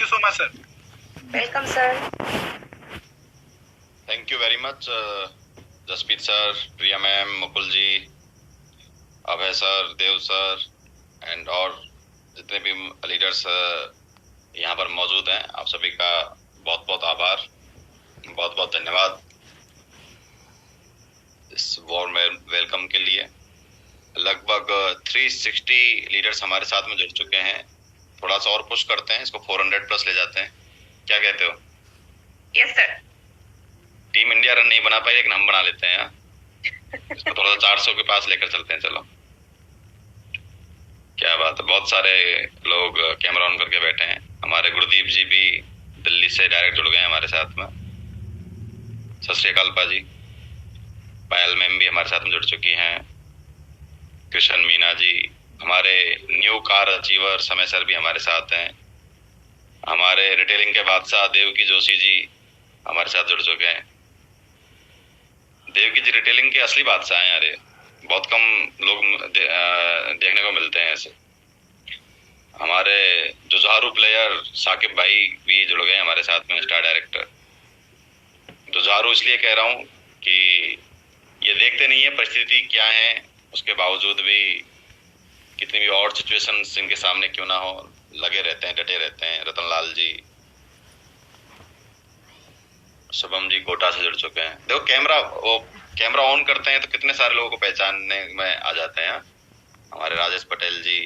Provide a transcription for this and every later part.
you so much, sir. Welcome, sir. Thank you very much, Jaspreet sir, Priya ma'am, Mukul ji, Abhay sir, Dev sir and और जितने भी leaders यहाँ पर मौजूद हैं, आप सभी का बहुत बहुत आभार, बहुत बहुत धन्यवाद इस वार्म वेलकम के लिए। लगभग 360 लीडर्स हमारे साथ में जुड़ चुके हैं। थोड़ा सा और पुश करते हैं, इसको 400 प्लस ले जाते हैं, क्या कहते हो? Yes, sir. Team India run नहीं बना पाई, लेकिन हम बना लेते हैं। इसको थोड़ा सा 400 के पास लेकर चलते हैं। चलो, क्या बात है, बहुत सारे लोग कैमरा ऑन करके बैठे हैं। हमारे गुरदीप जी भी दिल्ली से डायरेक्ट जुड़ गए हैं हमारे साथ में। सत श्री अकाल पाजी। पायल मैम भी हमारे साथ में जुड़ चुकी हैं। कृष्ण मीना जी, हमारे न्यू कार अचीवर समय सर भी हमारे साथ हैं। हमारे रिटेलिंग के बादशाह देवकी जोशी जी हमारे साथ जुड़ चुके हैं। देवकी जी रिटेलिंग के असली बादशाह हैं यार, बहुत कम लोग देखने को मिलते हैं ऐसे। हमारे जुझारू प्लेयर साकिब भाई भी जुड़ गए हमारे साथ में, स्टार डायरेक्टर। जुझारू इसलिए कह रहा हूँ कि ये देखते नहीं है परिस्थिति क्या है, उसके बावजूद भी कितनी भी और सिचुएशंस इनके सामने क्यों ना हो, लगे रहते हैं, डटे रहते हैं। रतनलाल जी, शुभम जी कोटा से जुड़ चुके हैं। देखो कैमरा ऑन करते हैं तो कितने सारे लोगों को पहचानने में आ जाते हैं। हमारे राजेश पटेल जी,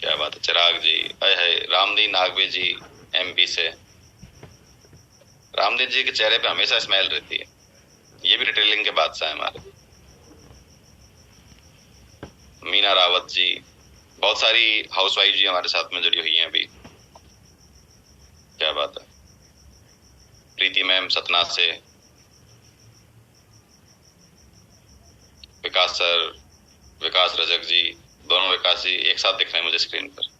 क्या बात है, चिराग जी, है रामदीन नागवे जी एमपी से। रामदीन जी के चेहरे पे हमेशा स्माइल रहती है, ये भी रिटेलिंग के बादशाह है हमारे। मीना रावत जी, बहुत सारी हाउसवाइफ जी हमारे साथ में जुड़ी हुई हैं अभी, क्या बात है। प्रीति मैम सतना से, विकास सर, विकास रजक जी, दोनों विकास जी एक साथ दिख रहे हैं मुझे स्क्रीन पर।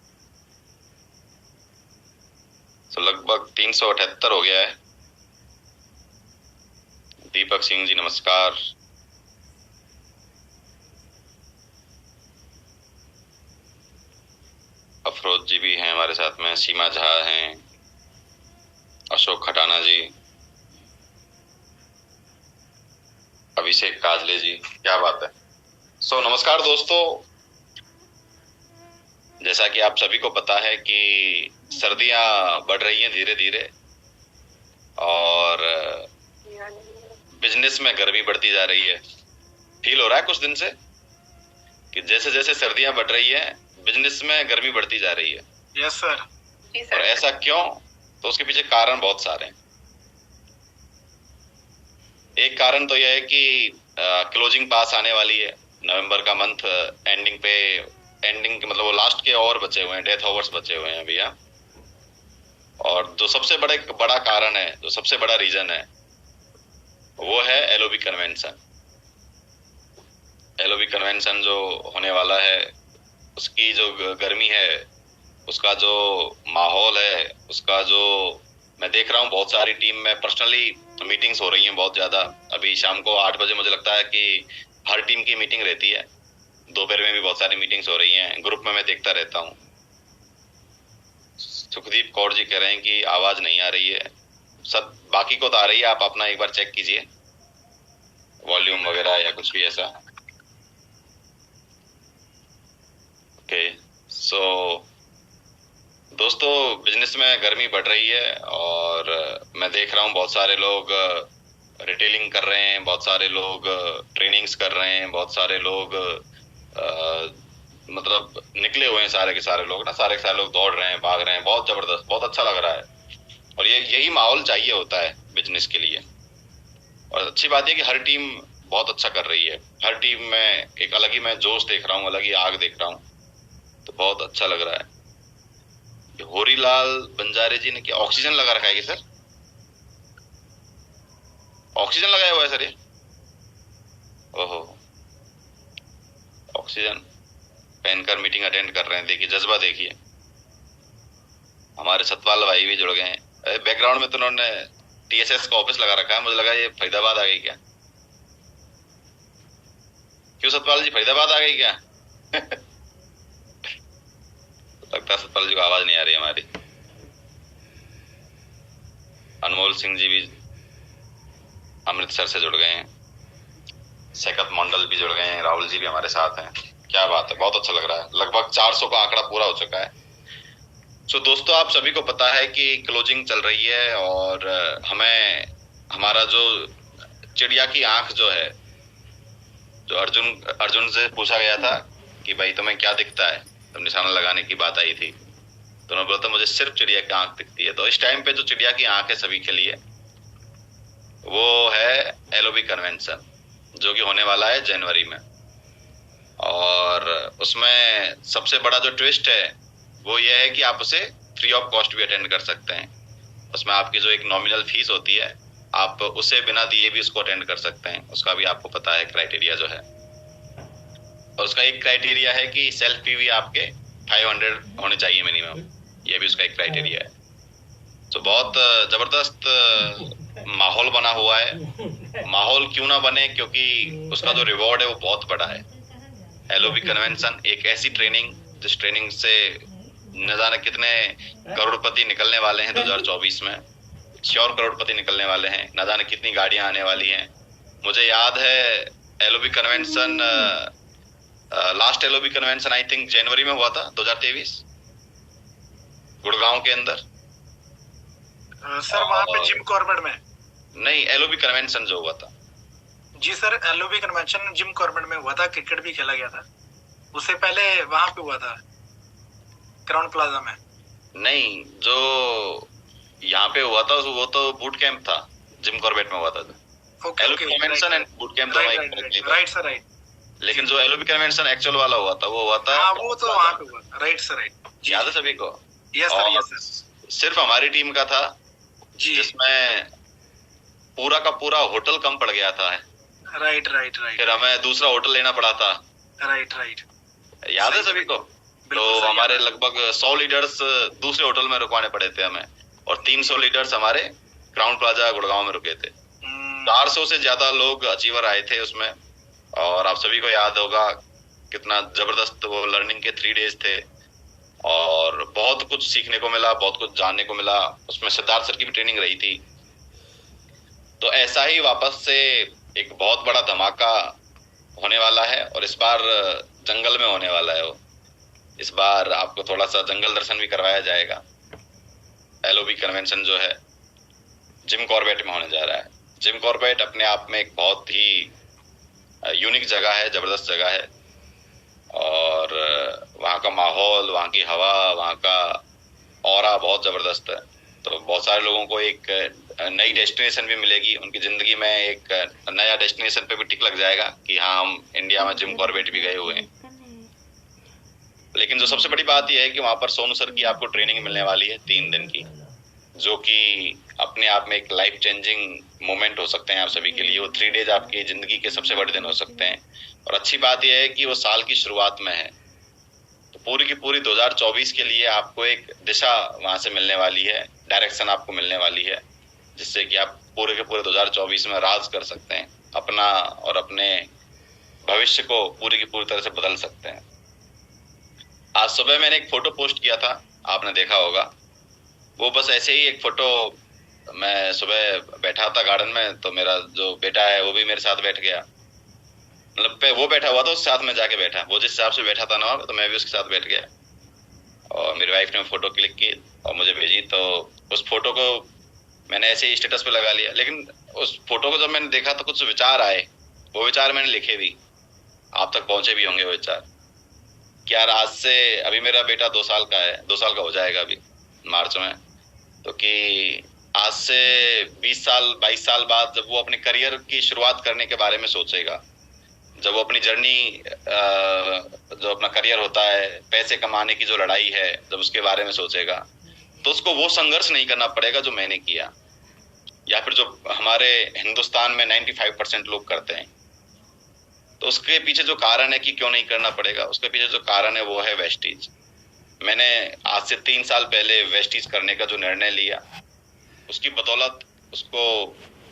तो लगभग 378 हो गया है। दीपक सिंह जी नमस्कार। अफरोज जी भी हैं हमारे साथ में, सीमा झा हैं, अशोक खटाना जी, अभिषेक काजले जी, क्या बात है। नमस्कार दोस्तों, जैसा कि आप सभी को पता है कि सर्दियां बढ़ रही हैं धीरे धीरे और बिजनेस में गर्मी बढ़ती जा रही है। फील हो रहा है कुछ दिन से कि जैसे जैसे सर्दियां बढ़ रही है बिजनेस में गर्मी बढ़ती जा रही है। Yes, sir. और ऐसा क्यों? तो उसके पीछे कारण बहुत सारे हैं। एक कारण तो यह है कि क्लोजिंग पास आने वाली है, नवंबर का मंथ एंडिंग मतलब वो लास्ट के ओवर बचे हुए हैं, डेथ ओवर्स बचे हुए हैं भैया। और जो सबसे बड़ा कारण है, जो सबसे बड़ा रीजन है, वो है एलओबी कन्वेंशन। एलओबी कन्वेंशन जो होने वाला है, उसकी जो गर्मी है, उसका जो माहौल है, उसका जो मैं देख रहा हूँ बहुत सारी टीम में पर्सनली मीटिंग्स हो रही हैं बहुत ज्यादा। अभी शाम को 8 बजे मुझे लगता है कि हर टीम की मीटिंग रहती है। दोपहर में भी बहुत सारी मीटिंग्स हो रही हैं, ग्रुप में मैं देखता रहता हूँ। सुखदीप कौर जी कह रहे हैं कि आवाज नहीं आ रही है। सब बाकी को तो आ रही है, आप अपना एक बार चेक कीजिए वॉल्यूम वगैरह या कुछ भी ऐसा। ओके, दोस्तों बिजनेस में गर्मी बढ़ रही है और मैं देख रहा हूँ बहुत सारे लोग रिटेलिंग कर रहे हैं, बहुत सारे लोग ट्रेनिंग्स कर रहे हैं, बहुत सारे लोग मतलब निकले हुए हैं, सारे के सारे लोग ना, सारे के सारे लोग दौड़ रहे हैं, भाग रहे हैं, बहुत जबरदस्त, बहुत अच्छा लग रहा है। और यही माहौल चाहिए होता है बिजनेस के लिए। और अच्छी बात है कि हर टीम बहुत अच्छा कर रही है, हर टीम में एक अलग ही मैं जोश देख रहा हूँ, अलग ही आग देख रहा हूँ, तो बहुत अच्छा लग रहा है। होरीलाल बंजारे जी ने क्या ऑक्सीजन लगा रखा है कि सर? ऑक्सीजन लगाया हुआ है सर ये? ओहो, ऑक्सीजन पहनकर मीटिंग अटेंड कर रहे हैं, देखिए जज्बा देखिए। हमारे सतपाल भाई भी जुड़ गए हैं। बैकग्राउंड में तो उन्होंने टीएसएस का ऑफिस लगा रखा है, मुझे लगा ये फरीदाबाद आ गई क्या? क्यों सतपाल जी, फरीदाबाद आ गई क्या? लगता है सतपाल जी को आवाज नहीं आ रही हमारी। अनमोल सिंह जी भी अमृतसर से जुड़ गए हैं, सैकत मंडल भी जुड़ गए हैं, राहुल जी भी हमारे साथ हैं। क्या बात है, बहुत अच्छा लग रहा है। लगभग 400 का आंकड़ा पूरा हो चुका है। सो दोस्तों, आप सभी को पता है कि क्लोजिंग चल रही है और हमें हमारा जो चिड़िया की आंख जो है, जो अर्जुन से पूछा गया था कि भाई तुम्हें क्या दिखता है, तब निशाना लगाने की बात आई थी, तो उन्होंने बोला था मुझे सिर्फ चिड़िया की आंख दिखती है। तो इस टाइम पे जो चिड़िया की आंख है सभी के लिए, वो है LOB कन्वेंशन, जो कि होने वाला है जनवरी में। और उसमें सबसे बड़ा जो ट्विस्ट है वो ये है कि आप उसे फ्री ऑफ कॉस्ट भी अटेंड कर सकते हैं। उसमें आपकी जो एक नॉमिनल फीस होती है, आप उसे बिना दिए भी उसको अटेंड कर सकते हैं। उसका भी आपको पता है क्राइटेरिया जो है, और उसका एक क्राइटेरिया है कि सेल्फ फी भी आपके 500 होने चाहिए मिनिमम, ये भी उसका एक क्राइटेरिया है। तो बहुत जबरदस्त माहौल बना हुआ है। माहौल क्यों ना बने, क्योंकि उसका जो रिवॉर्ड है वो बहुत बड़ा है। LOB कन्वेंशन एक ऐसी ट्रेनिंग, जिस ट्रेनिंग से न जाने कितने करोड़पति निकलने वाले हैं 2024 में, श्योर करोड़पति निकलने वाले हैं। न जाने कितनी गाड़ियां आने वाली हैं। मुझे याद है LOB convention, last LOB convention I think जनवरी में हुआ था 2023 गुड़गांव के अंदर। सर वहाँ पे जिम कॉर्बेट में नहीं, LOB कन्वेंशन जो हुआ था। जी sir, LOB convention Jim Corbett में हुआ था, क्रिकेट भी खेला गया था। उससे पहले वहाँ पे हुआ था क्राउन प्लाजा में। नहीं, जो यहाँ पे हुआ था वो तो बूट कैंप था, जिम कॉर्बेट में हुआ था। LOB convention and boot camp दोनों एक, राइट सर, राइट। लेकिन जो LOB कन्वेंशन एक्चुअल वाला हुआ था वो हुआ था, हाँ वो तो वहाँ पे हुआ था। Right sir, right. याद है सभी को? Yes sir, yes sir. सिर्फ हमारी टीम का था जी, जिसमें पूरा का पूरा होटल कम पड़ गया था। Right right right. फिर हमें दूसरा होटल लेना पड़ा था। Right right. याद है सभी को? तो हमारे लगभग 100 लीडर्स दूसरे होटल में रुकवाने पड़े थे हमें, और 300 लीडर्स हमारे क्राउन प्लाजा गुड़गांव में रुके थे। 400 से ज्यादा लोग अचीवर आए थे उसमें, और आप सभी को याद होगा कितना जबरदस्त वो लर्निंग के 3 डेज थे, और बहुत कुछ सीखने को मिला, बहुत कुछ जानने को मिला। उसमें सिद्धार्थ सर की भी ट्रेनिंग रही थी। तो ऐसा ही वापस से एक बहुत बड़ा धमाका होने वाला है, और इस बार जंगल में होने वाला है वो। इस बार आपको थोड़ा सा जंगल दर्शन भी करवाया जाएगा। LOB कन्वेंशन जो है जिम कॉर्बेट में होने जा रहा है। जिम कॉर्बेट अपने आप में एक बहुत ही यूनिक जगह है, जबरदस्त जगह है, और वहाँ का माहौल, वहाँ की हवा, वहाँ का ऑरा बहुत जबरदस्त है। तो बहुत सारे लोगों को एक नई डेस्टिनेशन भी मिलेगी उनकी जिंदगी में, एक नया डेस्टिनेशन पे भी टिक लग जाएगा कि हाँ हम इंडिया में जिम कॉर्बेट भी गए हुए हैं। लेकिन जो सबसे बड़ी बात यह है कि वहाँ पर सोनू सर की आपको ट्रेनिंग मिलने वाली है 3 दिन की, जो कि अपने आप में एक लाइफ चेंजिंग मोमेंट हो सकते हैं आप सभी के लिए। वो 3 डेज आपकी जिंदगी के सबसे बड़े दिन हो सकते हैं। और अच्छी बात यह है कि वो साल की शुरुआत में है, तो पूरी की पूरी 2024 के लिए आपको एक दिशा वहां से मिलने वाली है, डायरेक्शन आपको मिलने वाली है, जिससे कि आप पूरे के पूरे 2024 में राज कर सकते हैं, अपना और अपने भविष्य को पूरी की पूरी तरह से बदल सकते हैं। आज सुबह मैंने एक फोटो पोस्ट किया था, आपने देखा होगा। वो बस ऐसे ही एक फोटो, मैं सुबह बैठा था गार्डन में, तो मेरा जो बेटा है वो भी मेरे साथ बैठ गया। मतलब वो बैठा हुआ था, उसके साथ में जाके बैठा, वो जिस हिसाब से बैठा था ना, तो मैं भी उसके साथ बैठ गया। और मेरी वाइफ ने फोटो क्लिक की और मुझे भेजी, तो उस फोटो को मैंने ऐसे ही स्टेटस पे लगा लिया। लेकिन उस फोटो को जब मैंने देखा तो कुछ विचार आए, वो विचार मैंने लिखे भी, आप तक पहुंचे भी होंगे वो विचार। क्या आज से, अभी मेरा बेटा 2 साल का है, 2 साल का हो जाएगा अभी मार्च में, तो कि आज से 20 साल 22 साल बाद जब वो अपने करियर की शुरुआत करने के बारे में सोचेगा, जब वो अपनी जर्नी, जो अपना करियर होता है, पैसे कमाने की जो लड़ाई है, जब उसके बारे में सोचेगा, तो उसको वो संघर्ष नहीं करना पड़ेगा जो मैंने किया, या फिर जो हमारे हिंदुस्तान में 95% लोग करते हैं। तो उसके पीछे जो कारण है कि क्यों नहीं करना पड़ेगा, उसके पीछे जो कारण है वो है वेस्टीज। मैंने आज से 3 साल पहले वेस्टीज करने का जो निर्णय लिया, उसकी बदौलत उसको,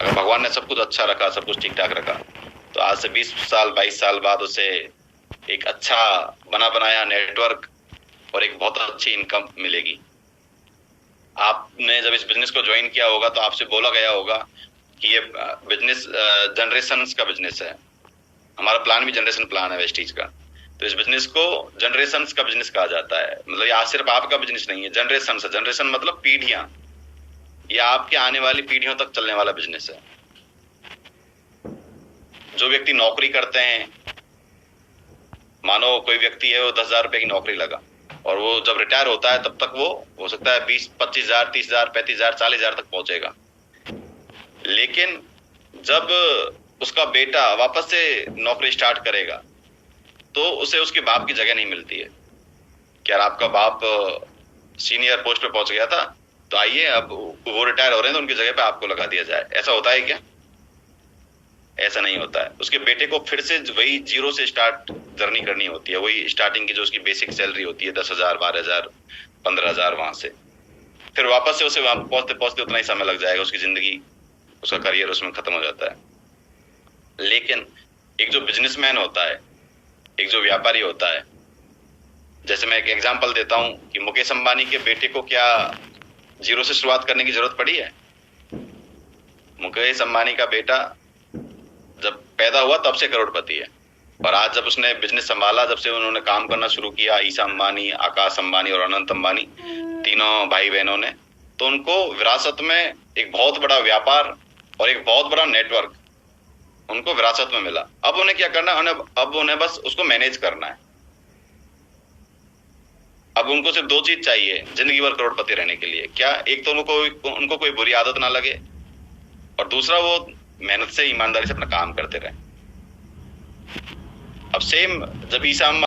अगर भगवान ने सब कुछ अच्छा रखा, सब कुछ ठीक ठाक रखा, तो आज से 20 साल 22 साल बाद उसे एक अच्छा बना बनाया नेटवर्क और एक बहुत अच्छी इनकम मिलेगी। आपने जब इस बिजनेस को ज्वाइन किया होगा तो आपसे बोला गया होगा कि ये बिजनेस जनरेशंस का बिजनेस है। हमारा प्लान भी जनरेशन प्लान है वेस्टीज का। तो इस बिजनेस को जनरेशंस का बिजनेस कहा जाता है। मतलब ये आज सिर्फ आपका बिजनेस नहीं है, जनरेशन है। जनरेशन मतलब पीढ़ियां, ये आपके आने वाली पीढ़ियों तक चलने वाला बिजनेस है। जो व्यक्ति नौकरी करते हैं, मानो कोई व्यक्ति है वो 10,000 रुपए की नौकरी लगा और वो जब रिटायर होता है तब तक वो हो सकता है 20-25,000, 30,000, 35,000, 40,000 तक पहुंचेगा। लेकिन जब उसका बेटा वापस से नौकरी स्टार्ट करेगा तो उसे उसके बाप की जगह नहीं मिलती है। क्या आपका बाप सीनियर पोस्ट पे पहुंच गया था तो आइए अब वो रिटायर हो रहे हैं तो उनकी जगह पे आपको लगा दिया जाए, ऐसा होता है क्या? ऐसा नहीं होता है। उसके बेटे को फिर से वही जीरो से स्टार्ट जर्नी करनी होती है। वही स्टार्टिंग की जो उसकी बेसिक सैलरी होती है 10,000, 12,000, 15,000, वहां से फिर वापस से उसे वहां पहुंचते पहुंचते उतना ही समय लग जाएगा। उसकी जिंदगी, उसका करियर उसमें खत्म हो जाता है। लेकिन एक जो बिजनेसमैन होता है, एक जो व्यापारी होता है, जैसे मैं एक एग्जांपल देता हूं कि मुकेश अंबानी के बेटे को क्या जीरो से शुरुआत करने की जरूरत पड़ी है? मुकेश अंबानी का बेटा जब पैदा हुआ तब से करोड़पति है और आज जब उसने बिजनेस संभाला, जब से उन्होंने काम करना शुरू किया, ईशा अंबानी, आकाश अंबानी और अनंत अंबानी तीनों भाई बहनों ने, तो उनको विरासत में एक बहुत बड़ा व्यापार और एक बहुत बड़ा नेटवर्क उनको विरासत में मिला। अब उन्हें क्या करना है? अब उन्हें बस उसको मैनेज करना है। अब उनको सिर्फ 2 चीज चाहिए जिंदगी भर करोड़पति रहने के लिए। क्या? एक तो उनको कोई बुरी आदत ना लगे और दूसरा वो मेहनत से, ईमानदारी से अपना काम करते रहे। अब सेम जब ईशा